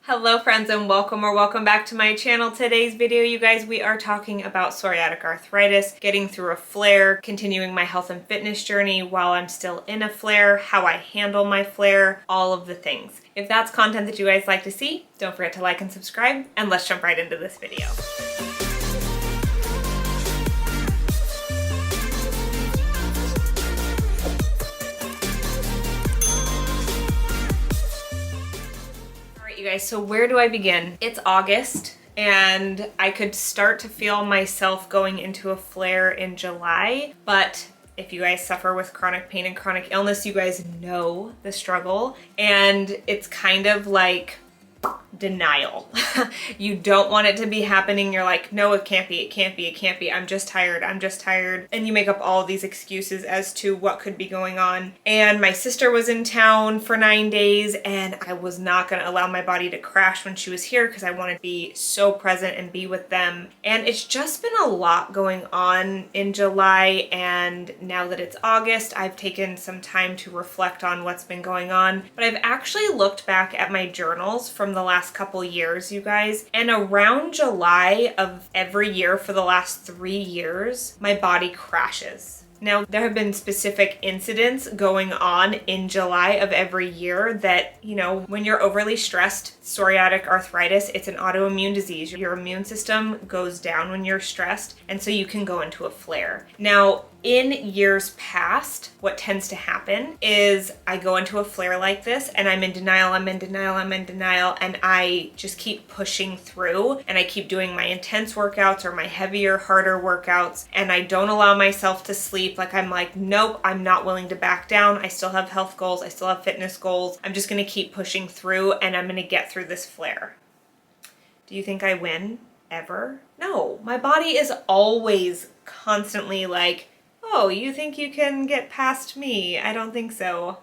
Hello friends and welcome back to my channel. Today's video, you guys, we are talking about psoriatic arthritis, getting through a flare, continuing my health and fitness journey while I'm still in a flare, how I handle my flare, all of the things. If that's content that you guys like to see, don't forget to like and subscribe, and let's jump right into this video. You guys, so where do I begin? It's August and I could start to feel myself going into a flare in July, but if you guys suffer with chronic pain and chronic illness, you guys know the struggle, and it's kind of like denial. You don't want it to be happening. You're like, no, it can't be, it can't be, it can't be. I'm just tired. And you make up all these excuses as to what could be going on. And my sister was in town for 9 days and I was not going to allow my body to crash when she was here because I wanted to be so present and be with them. And it's just been a lot going on in July, and now that it's August, I've taken some time to reflect on what's been going on. But I've actually looked back at my journals from the last couple years, you guys, and around July of every year for the last 3 years, my body crashes. Now, there have been specific incidents going on in July of every year that, you know, when you're overly stressed, psoriatic arthritis, it's an autoimmune disease. Your immune system goes down when you're stressed, and so you can go into a flare. Now, in years past, what tends to happen is I go into a flare like this and I'm in denial, and I just keep pushing through, and I keep doing my intense workouts or my heavier, harder workouts, and I don't allow myself to sleep. Like, I'm like, nope, I'm not willing to back down. I still have health goals. I still have fitness goals. I'm just gonna keep pushing through and I'm gonna get through this flare. Do you think I win ever? No, my body is always constantly like, oh, you think you can get past me? I don't think so.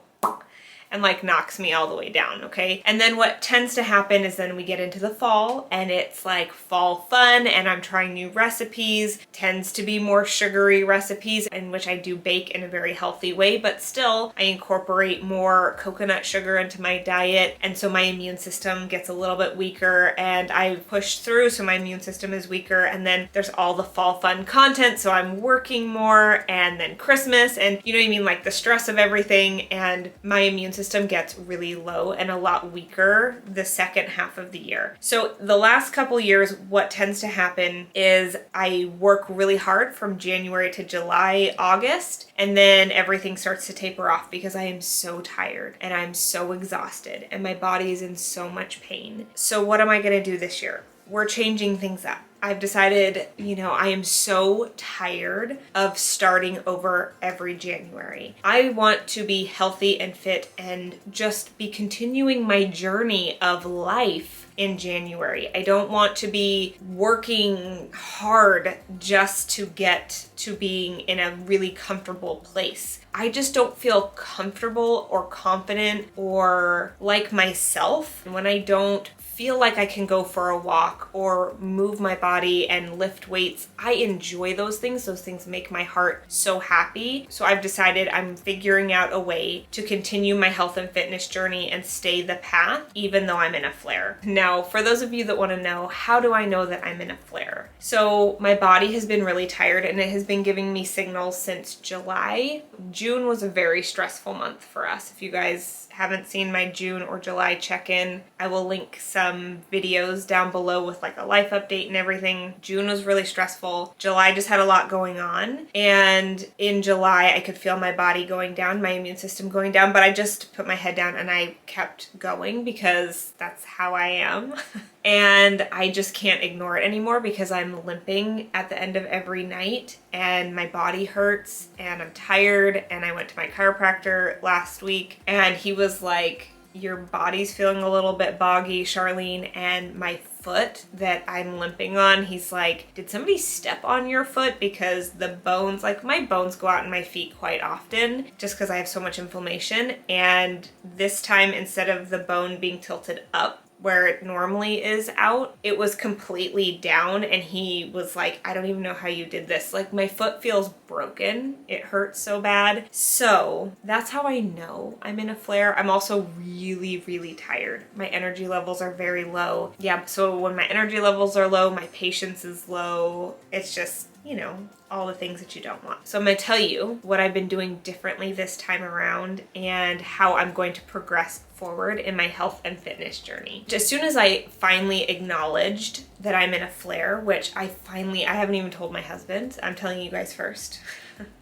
And like knocks me all the way down, okay? And then what tends to happen is then we get into the fall and it's like fall fun and I'm trying new recipes. Tends to be more sugary recipes in which I do bake in a very healthy way, but still I incorporate more coconut sugar into my diet, and so my immune system gets a little bit weaker and I push through, so my immune system is weaker. And then there's all the fall fun content, so I'm working more, and then Christmas, and you know what I mean, like the stress of everything, and my immune system gets really low and a lot weaker the second half of the year. So the last couple years, what tends to happen is I work really hard from January to July, August, and then everything starts to taper off because I am so tired and I'm so exhausted and my body is in so much pain. So what am I gonna do this year? We're changing things up. I've decided, you know, I am so tired of starting over every January. I want to be healthy and fit and just be continuing my journey of life in January. I don't want to be working hard just to get to being in a really comfortable place. I just don't feel comfortable or confident or like myself when I don't feel like I can go for a walk or move my body and lift weights. I enjoy those things. Those things make my heart so happy. So I've decided I'm figuring out a way to continue my health and fitness journey and stay the path, even though I'm in a flare. Now, for those of you that want to know, how do I know that I'm in a flare? So my body has been really tired and it has been giving me signals since July. June was a very stressful month for us. If you guys haven't seen my June or July check-in, I will link some videos down below with like a life update and everything. June was really stressful. July just had a lot going on. And in July, I could feel my body going down, my immune system going down, but I just put my head down and I kept going because that's how I am. And I just can't ignore it anymore because I'm limping at the end of every night and my body hurts and I'm tired. And I went to my chiropractor last week and he was like, your body's feeling a little bit boggy, Charlene, and my foot that I'm limping on, he's like, did somebody step on your foot? Because the bones, like my bones go out in my feet quite often just because I have so much inflammation. And this time, instead of the bone being tilted up, where it normally is out, it was completely down, and he was like, I don't even know how you did this. Like, my foot feels broken. It hurts so bad. So that's how I know I'm in a flare. I'm also really, really tired. My energy levels are very low. Yeah, so when my energy levels are low, my patience is low. It's just, you know, all the things that you don't want. So I'm going to tell you what I've been doing differently this time around and how I'm going to progress forward in my health and fitness journey. As soon as I finally acknowledged that I'm in a flare, which I haven't even told my husband, I'm telling you guys first.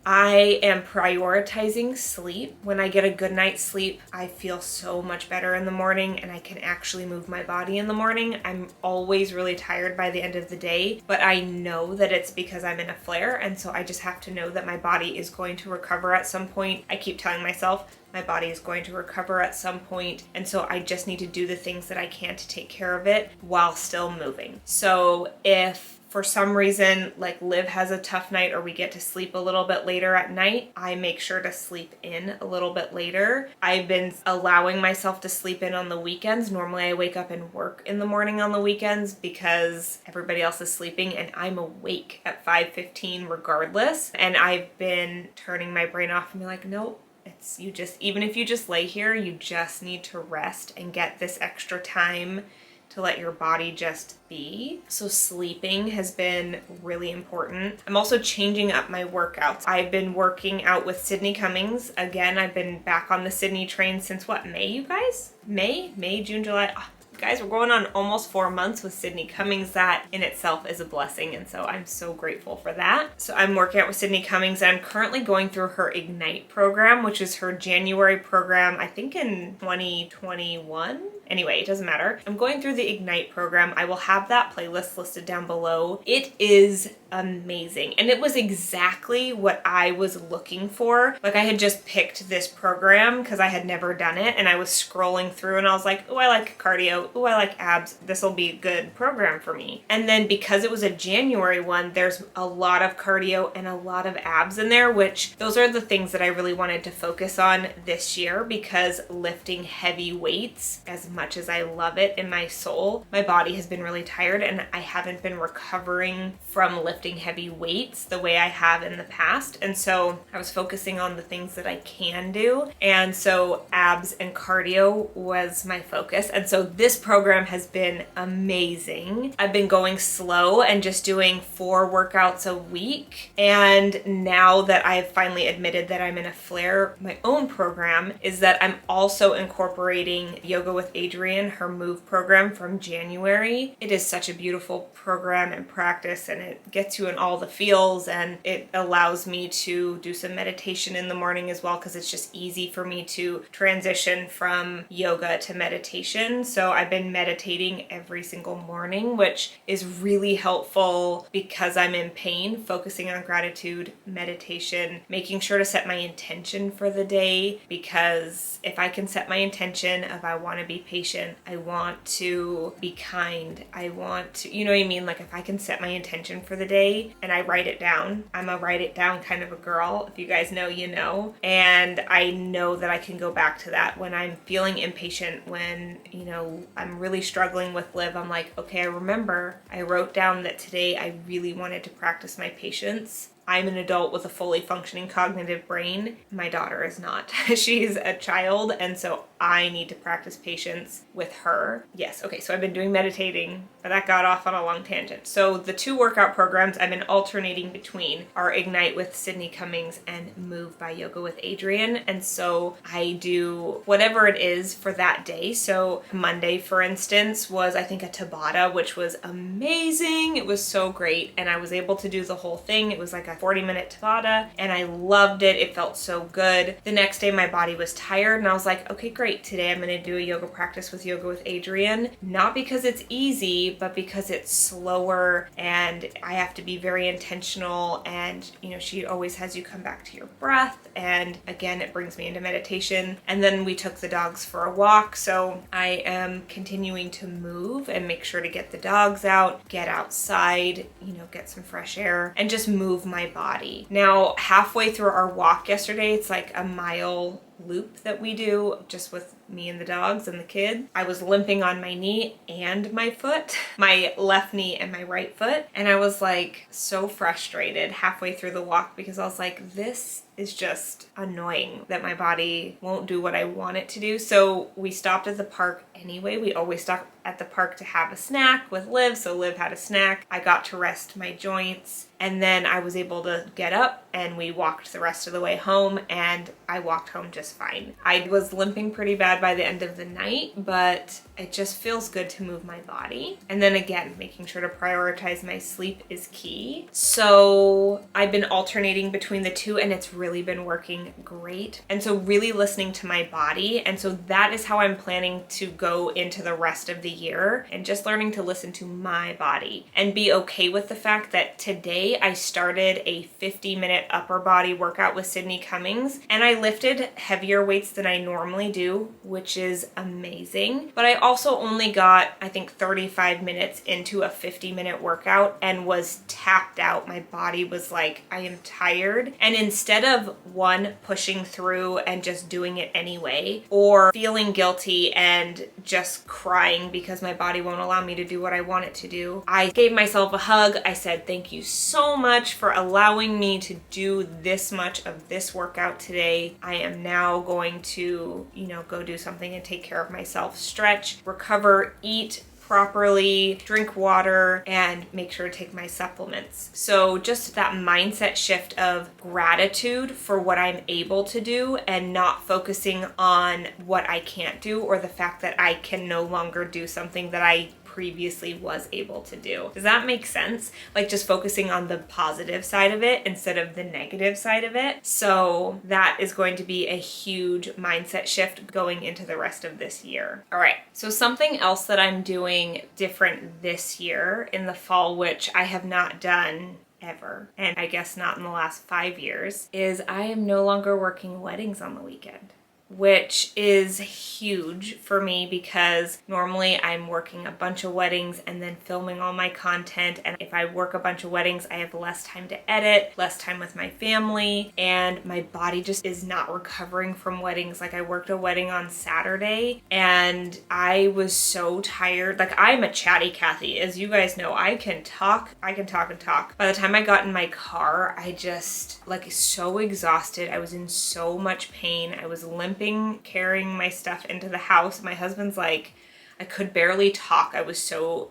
I am prioritizing sleep. When I get a good night's sleep, I feel so much better in the morning and I can actually move my body in the morning. I'm always really tired by the end of the day, but I know that it's because I'm in a flare, and so I just have to know that my body is going to recover at some point. I keep telling myself my body is going to recover at some point, and so I just need to do the things that I can to take care of it while still moving. So if for some reason, like Liv has a tough night or we get to sleep a little bit later at night, I make sure to sleep in a little bit later. I've been allowing myself to sleep in on the weekends. Normally I wake up and work in the morning on the weekends because everybody else is sleeping and I'm awake at 5:15 regardless. And I've been turning my brain off and be like, nope. It's even if you just lay here, you just need to rest and get this extra time to let your body just be. So sleeping has been really important. I'm also changing up my workouts. I've been working out with Sydney Cummings. Again, I've been back on the Sydney train since what, May, you guys? May, June, July. Oh, guys, we're going on almost 4 months with Sydney Cummings. That in itself is a blessing, and so I'm so grateful for that. So I'm working out with Sydney Cummings, and I'm currently going through her Ignite program, which is her January program, I think in 2021. Anyway, it doesn't matter. I'm going through the Ignite program. I will have that playlist listed down below. It is amazing. And it was exactly what I was looking for. Like, I had just picked this program because I had never done it, and I was scrolling through and I was like, oh, I like cardio. Oh, I like abs. This will be a good program for me. And then because it was a January one, there's a lot of cardio and a lot of abs in there, which those are the things that I really wanted to focus on this year, because lifting heavy weights, as much as I love it in my soul, my body has been really tired and I haven't been recovering from lifting heavy weights the way I have in the past. And so I was focusing on the things that I can do. And so abs and cardio was my focus. And so this program has been amazing. I've been going slow and just doing 4 workouts a week. And now that I've finally admitted that I'm in a flare, my own program is that I'm also incorporating Yoga with Adriene, her Move program from January. It is such a beautiful program and practice, and it gets you in all the feels, and it allows me to do some meditation in the morning as well, because it's just easy for me to transition from yoga to meditation. So I've been meditating every single morning, which is really helpful because I'm in pain, focusing on gratitude, meditation, making sure to set my intention for the day, because if I can set my intention of I want to be patient, I want to be kind, I want to, you know what I mean? Like, if I can set my intention for the day and I write it down, I'm a write it down kind of a girl. If you guys know, you know. And I know that I can go back to that when I'm feeling impatient, when, you know, I'm really struggling with Liv. I'm like, okay, I remember I wrote down that today I really wanted to practice my patience. I'm an adult with a fully functioning cognitive brain. My daughter is not. She's a child, and so I need to practice patience with her. Yes, okay, so I've been doing meditating, but that got off on a long tangent. So the 2 workout programs I've been alternating between are Ignite with Sydney Cummings and Move by Yoga with Adriene. And so I do whatever it is for that day. So Monday, for instance, was I think a Tabata, which was amazing. It was so great, and I was able to do the whole thing. It was like a 40-minute Tabata, and I loved it. It felt so good. The next day my body was tired, and I was like, okay, great. Today I'm going to do a yoga practice with Yoga with Adriene. Not because it's easy, but because it's slower and I have to be very intentional, and, you know, she always has you come back to your breath, and again, it brings me into meditation. And then we took the dogs for a walk, so I am continuing to move and make sure to get the dogs out, get outside, you know, get some fresh air, and just move my body. Now, halfway through our walk yesterday, it's like a mile loop that we do just with me and the dogs and the kid. I was limping on my knee and my foot, my left knee and my right foot. And I was like so frustrated halfway through the walk because I was like, this is just annoying that my body won't do what I want it to do. So we stopped at the park anyway. We always stop at the park to have a snack with Liv. So Liv had a snack. I got to rest my joints, and then I was able to get up and we walked the rest of the way home, and I walked home just fine. I was limping pretty bad by the end of the night, but it just feels good to move my body. And then again, making sure to prioritize my sleep is key. So I've been alternating between the two, and it's really been working great. And so really listening to my body. And so that is how I'm planning to go into the rest of the year, and just learning to listen to my body and be okay with the fact that today I started a 50-minute upper body workout with Sydney Cummings, and I lifted heavier weights than I normally do, which is amazing. But I also only got, I think, 35 minutes into a 50-minute workout and was tapped out. My body was like, I am tired. And instead of one, pushing through and just doing it anyway, or feeling guilty and just crying because my body won't allow me to do what I want it to do, I gave myself a hug. I said, thank you so much for allowing me to do this much of this workout today. I am now going to, go do something and take care of myself, stretch, recover, eat properly, drink water, and make sure to take my supplements. So just that mindset shift of gratitude for what I'm able to do and not focusing on what I can't do or the fact that I can no longer do something that I previously was able to do. Does that make sense? Like just focusing on the positive side of it instead of the negative side of it. So that is going to be a huge mindset shift going into the rest of this year. All right. So something else that I'm doing different this year in the fall, which I have not done ever, and I guess not in the last 5 years, is I am no longer working weddings on the weekend, which is huge for me because normally I'm working a bunch of weddings and then filming all my content. And if I work a bunch of weddings, I have less time to edit, less time with my family, and my body just is not recovering from weddings. Like I worked a wedding on Saturday and I was so tired. Like I'm a chatty Cathy. As you guys know, I can talk and talk. By the time I got in my car, I just so exhausted. I was in so much pain. I was limping, carrying my stuff into the house. My husband's like, I could barely talk. I was so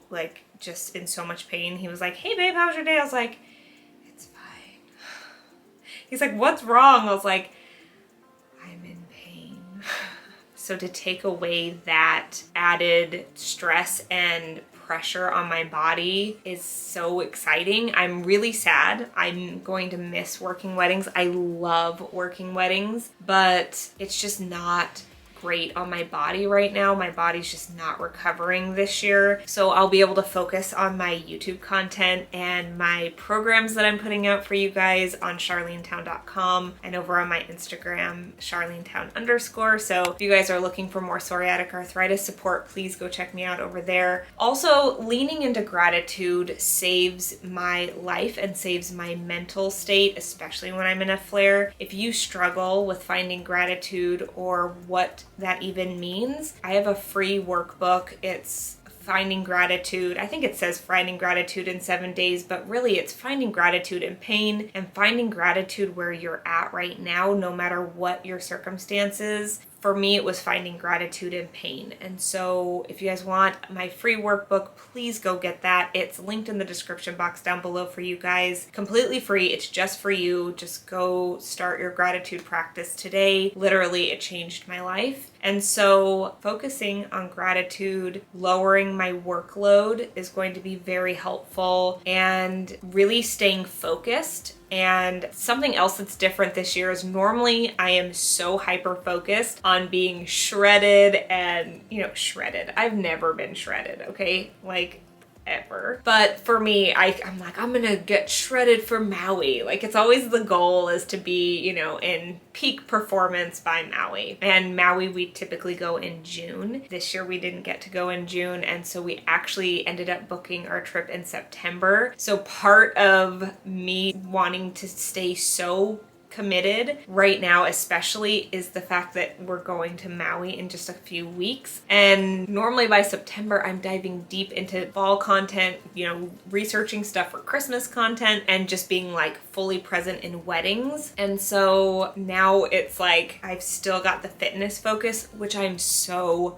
just in so much pain. He was like, hey babe, how was your day? I was like, it's fine. He's like, what's wrong? I was like, I'm in pain. So to take away that added stress and pressure on my body is so exciting. I'm really sad. I'm going to miss working weddings. I love working weddings, but it's just not great on my body right now. My body's just not recovering this year. So I'll be able to focus on my YouTube content and my programs that I'm putting out for you guys on CharleneTown.com and over on my Instagram, CharleneTown_. So if you guys are looking for more psoriatic arthritis support, please go check me out over there. Also, leaning into gratitude saves my life and saves my mental state, especially when I'm in a flare. If you struggle with finding gratitude or what that even means, I have a free workbook. It's finding gratitude. I think it says finding gratitude in 7 days, but really it's finding gratitude in pain and finding gratitude where you're at right now, no matter what your circumstances. For me, it was finding gratitude in pain. And so if you guys want my free workbook, please go get that. It's linked in the description box down below for you guys. Completely free. It's just for you. Just go start your gratitude practice today. Literally, it changed my life. And so focusing on gratitude, lowering my workload is going to be very helpful, and really staying focused. And something else that's different this year is normally I am so hyper focused on being shredded and, shredded. I've never been shredded, okay? Ever. But for me, I'm like, I'm gonna get shredded for Maui. It's always the goal is to be, in peak performance by Maui. And Maui, we typically go in June. This year we didn't get to go in June, and so we actually ended up booking our trip in September. So part of me wanting to stay so committed right now especially is the fact that we're going to Maui in just a few weeks. And normally by September, I'm diving deep into fall content, you know, researching stuff for Christmas content and just being like fully present in weddings. And so now it's like I've still got the fitness focus, which I'm so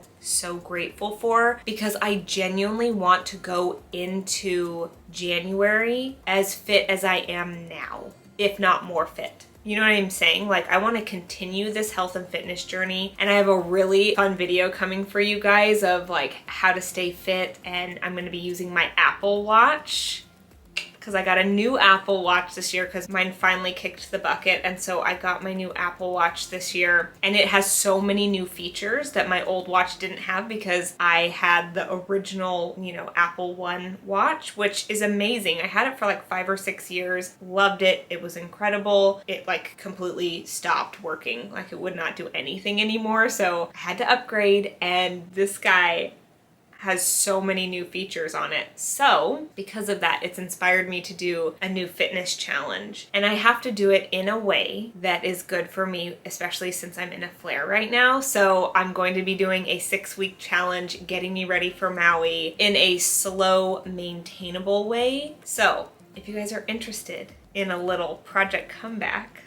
grateful for, because I genuinely want to go into January as fit as I am now, if not more fit. You know what I'm saying? Like, I want to continue this health and fitness journey, and I have a really fun video coming for you guys of like how to stay fit, and I'm going to be using my Apple Watch, because I got a new Apple Watch this year because mine finally kicked the bucket. And so I got my new Apple Watch this year, and it has so many new features that my old watch didn't have because I had the original, you know, Apple One watch, which is amazing. I had it for like 5 or 6 years, loved it. It was incredible. It like completely stopped working. Like it would not do anything anymore. So I had to upgrade, and this guy has so many new features on it. So because of that, it's inspired me to do a new fitness challenge, and I have to do it in a way that is good for me, especially since I'm in a flare right now. So I'm going to be doing a 6-week challenge, getting me ready for Maui in a slow, maintainable way. So if you guys are interested in a little project comeback,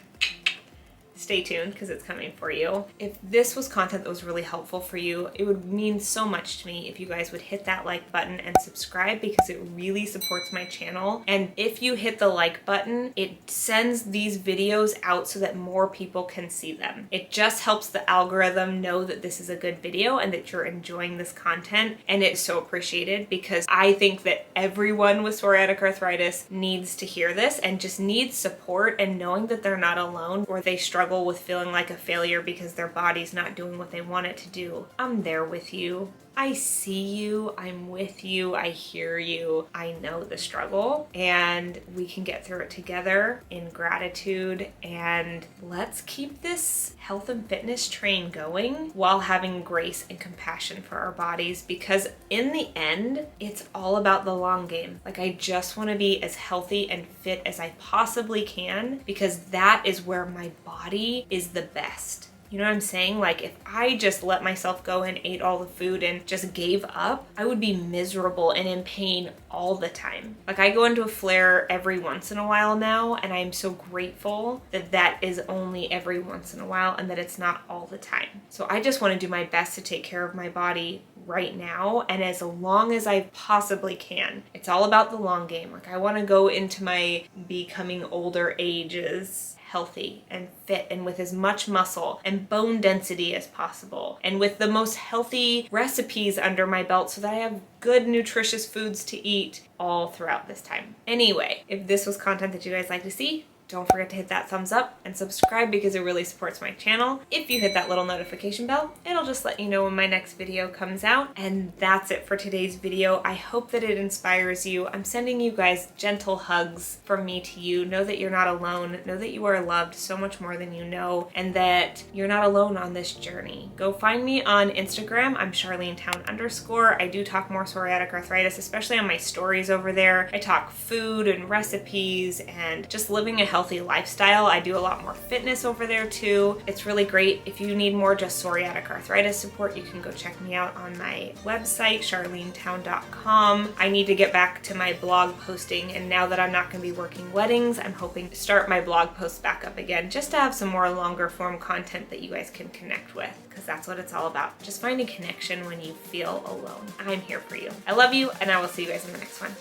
stay tuned because it's coming for you. If this was content that was really helpful for you, it would mean so much to me if you guys would hit that like button and subscribe, because it really supports my channel. And if you hit the like button, it sends these videos out so that more people can see them. It just helps the algorithm know that this is a good video and that you're enjoying this content, and it's so appreciated because I think that everyone with psoriatic arthritis needs to hear this and just needs support and knowing that they're not alone, or they struggle with feeling like a failure because their body's not doing what they want it to do. I'm there with you. I see you, I'm with you, I hear you, I know the struggle, and we can get through it together in gratitude. And let's keep this health and fitness train going while having grace and compassion for our bodies, because in the end, it's all about the long game. Like, I just want to be as healthy and fit as I possibly can, because that is where my body is the best. You know what I'm saying? Like, if I just let myself go and ate all the food and just gave up, I would be miserable and in pain all the time. Like, I go into a flare every once in a while now, and I'm so grateful that that is only every once in a while and that it's not all the time. So I just want to do my best to take care of my body right now, and as long as I possibly can. It's all about the long game. Like, I want to go into my becoming older ages healthy and fit and with as much muscle and bone density as possible, and with the most healthy recipes under my belt so that I have good nutritious foods to eat all throughout this time. Anyway, if this was content that you guys like to see, don't forget to hit that thumbs up and subscribe because it really supports my channel. If you hit that little notification bell, it'll just let you know when my next video comes out. And that's it for today's video. I hope that it inspires you. I'm sending you guys gentle hugs from me to you. Know that you're not alone. Know that you are loved so much more than you know, and that you're not alone on this journey. Go find me on Instagram. I'm CharleneTown_. I do talk more psoriatic arthritis, especially on my stories over there. I talk food and recipes and just living a healthy lifestyle. I do a lot more fitness over there too. It's really great. If you need more just psoriatic arthritis support, you can go check me out on my website, CharleneTown.com. I need to get back to my blog posting, and now that I'm not going to be working weddings, I'm hoping to start my blog posts back up again, just to have some more longer form content that you guys can connect with, because that's what it's all about. Just finding connection when you feel alone. I'm here for you. I love you, and I will see you guys in the next one.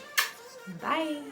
Bye.